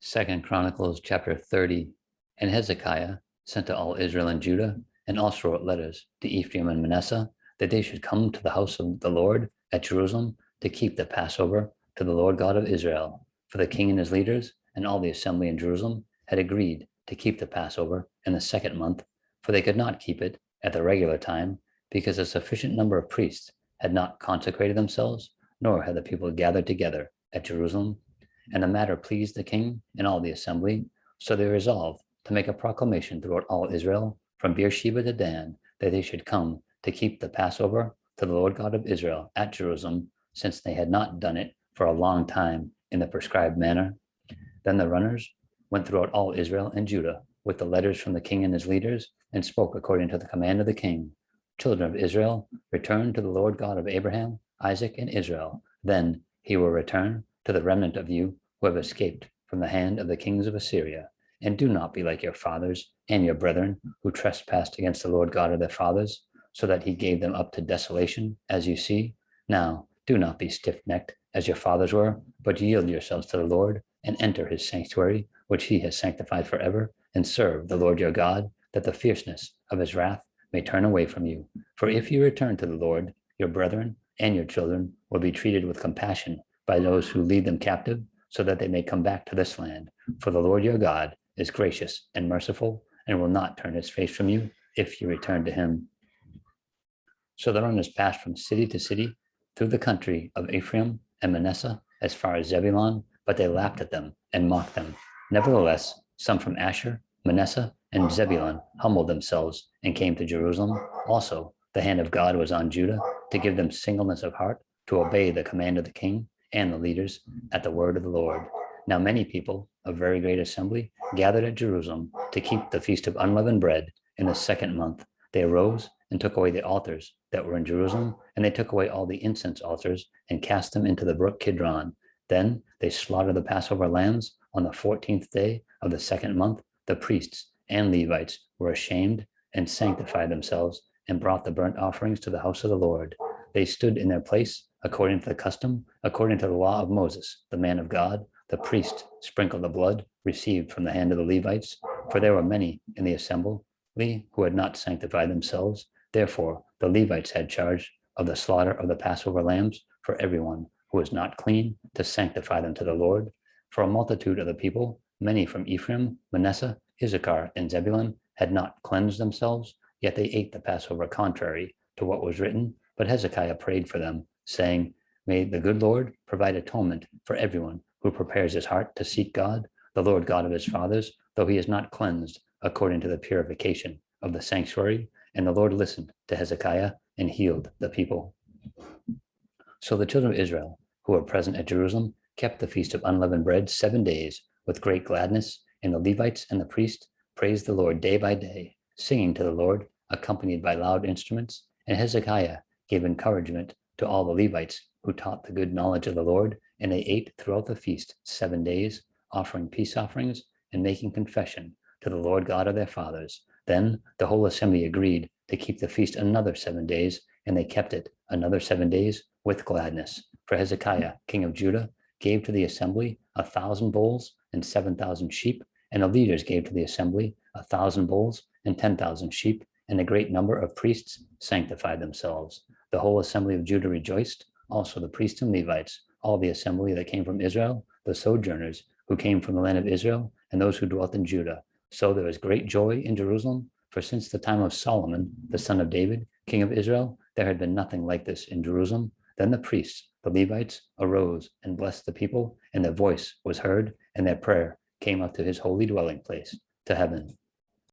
Second Chronicles chapter 30. And Hezekiah sent to all Israel and Judah, and also wrote letters to Ephraim and Manasseh, that they should come to the house of the Lord at Jerusalem to keep the Passover to the Lord God of Israel. For the king and his leaders and all the assembly in Jerusalem had agreed to keep the Passover in the second month, for they could not keep it at the regular time, because a sufficient number of priests had not consecrated themselves, nor had the people gathered together at Jerusalem. And the matter pleased the king and all the assembly, so they resolved to make a proclamation throughout all Israel, from Beersheba to Dan, that they should come to keep the Passover to the Lord God of Israel at Jerusalem, since they had not done it for a long time in the prescribed manner. Then the runners went throughout all Israel and Judah with the letters from the king and his leaders, and spoke according to the command of the king. Children of Israel, return to the Lord God of Abraham, Isaac, and Israel. Then he will return to the remnant of you who have escaped from the hand of the kings of Assyria. And do not be like your fathers and your brethren, who trespassed against the Lord God of their fathers, so that he gave them up to desolation, as you see. Now do not be stiff-necked as your fathers were, but yield yourselves to the Lord, and enter his sanctuary, which he has sanctified forever, and serve the Lord your God, that the fierceness of his wrath may turn away from you. For if you return to the Lord, your brethren and your children will be treated with compassion by those who lead them captive, so that they may come back to this land. For the Lord your God is gracious and merciful, and will not turn his face from you if you return to him. So the runners passed from city to city through the country of Ephraim and Manasseh as far as Zebulun, but they laughed at them and mocked them. Nevertheless, some from Asher, Manasseh, and Zebulun humbled themselves and came to Jerusalem. Also, the hand of God was on Judah to give them singleness of heart, to obey the command of the king and the leaders at the word of the Lord. Now many people, a very great assembly, gathered at Jerusalem to keep the feast of unleavened bread in the second month. They arose and took away the altars that were in Jerusalem, and they took away all the incense altars and cast them into the brook Kidron. Then they slaughtered the Passover lambs on the 14th day of the second month. The priests and Levites were ashamed and sanctified themselves, and brought the burnt offerings to the house of the Lord. They stood in their place according to the custom, according to the law of Moses, the man of God. The priest sprinkled the blood received from the hand of the Levites, for there were many in the assembly who had not sanctified themselves. Therefore, the Levites had charge of the slaughter of the Passover lambs for everyone who was not clean, to sanctify them to the Lord. For a multitude of the people, many from Ephraim, Manasseh, Issachar, and Zebulun, had not cleansed themselves, yet they ate the Passover contrary to what was written. But Hezekiah prayed for them, saying, May the good Lord provide atonement for everyone who prepares his heart to seek God, the Lord God of his fathers, though he is not cleansed according to the purification of the sanctuary. And the Lord listened to Hezekiah and healed the people. So the children of Israel, who were present at Jerusalem, kept the feast of unleavened bread 7 days with great gladness, and the Levites and the priests praised the Lord day by day, singing to the Lord, accompanied by loud instruments. And Hezekiah gave encouragement to all the Levites who taught the good knowledge of the Lord, and they ate throughout the feast 7 days, offering peace offerings and making confession to the Lord God of their fathers. Then the whole assembly agreed to keep the feast another 7 days, and they kept it another 7 days with gladness. For Hezekiah, king of Judah, gave to the assembly 1,000 bulls and 7,000 sheep, and the leaders gave to the assembly 1,000 bulls and 10,000 sheep, and a great number of priests sanctified themselves. The whole assembly of Judah rejoiced, also the priests and Levites, all the assembly that came from Israel, the sojourners who came from the land of Israel, and those who dwelt in Judah. So there was great joy in Jerusalem, for since the time of Solomon, the son of David, king of Israel, there had been nothing like this in Jerusalem. Then the priests, the Levites, arose and blessed the people, and their voice was heard, and their prayer came up to his holy dwelling place, to heaven.